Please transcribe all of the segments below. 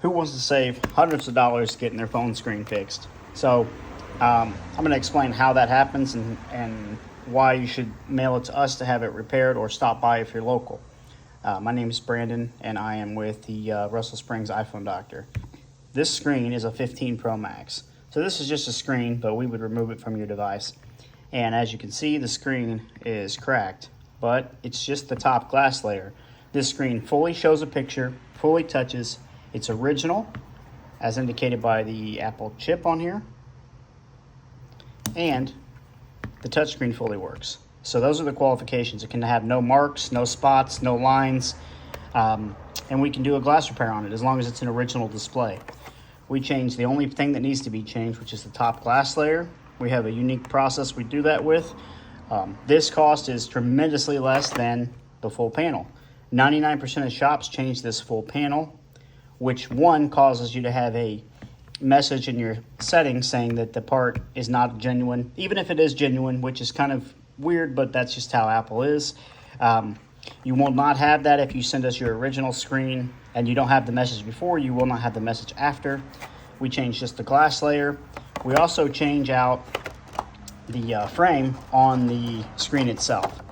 who wants to save hundreds of dollars getting their phone screen fixed? So I'm going to explain how that happens and why you should mail it to us to have it repaired or stop by if you're local. My name is Brandon, and I am with the Russell Springs iPhone Doctor. This screen is a 15 Pro Max. So this is just a screen, but we would remove it from your device. And as you can see, the screen is cracked, but it's just the top glass layer. This screen fully shows a picture, fully touches. It's original, as indicated by the Apple chip on here. And the touchscreen fully works. So those are the qualifications. It can have no marks, no spots, no lines, and we can do a glass repair on it as long as it's an original display. We change the only thing that needs to be changed, which is the top glass layer. We have a unique process we do that with. This cost is tremendously less than the full panel. 99% of shops change this full panel, which one causes you to have a message in your settings saying that the part is not genuine, even if it is genuine, which is kind of weird, but that's just how Apple is. You will not have that if you send us your original screen and you don't have the message before. You will not have the message after. We change just the glass layer. We also change out the frame on the screen itself.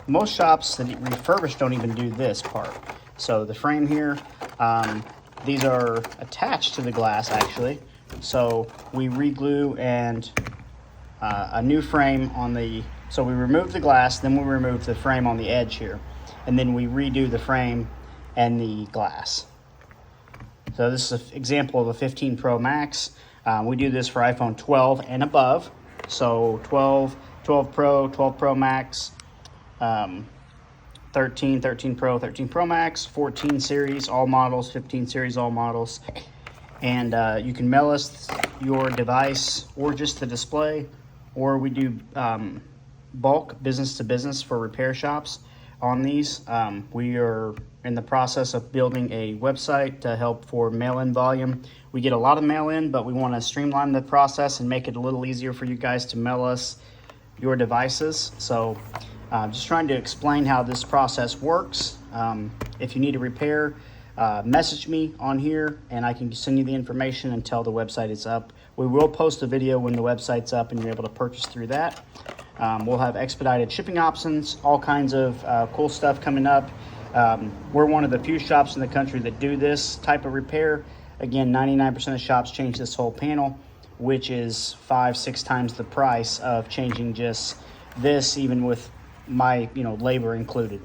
Most shops that refurbish don't even do this part. So the frame here, these are attached to the glass actually. So we re-glue and a new frame on the, so we remove the glass, then we remove the frame on the edge here. And then we redo the frame and the glass. So this is an example of a 15 Pro Max. We do this for iPhone 12 and above. So 12, 12 Pro, 12 Pro Max, 13, 13 Pro, 13 Pro Max, 14 series, all models, 15 series, all models. And you can mail us your device or just the display, or we do bulk business to business for repair shops on these. We are in the process of building a website to help for mail-in volume. We get a lot of mail-in, but we want to streamline the process and make it a little easier for you guys to mail us your devices. So just trying to explain how this process works. If you need a repair, message me on here and I can send you the information until the website is up. We will post a video when the website's up and you're able to purchase through that. We'll have expedited shipping options, all kinds of cool stuff coming up. We're one of the few shops in the country that do this type of repair. Again, 99% of shops change this whole panel, which is 5-6 times the price of changing just this, even with my labor included.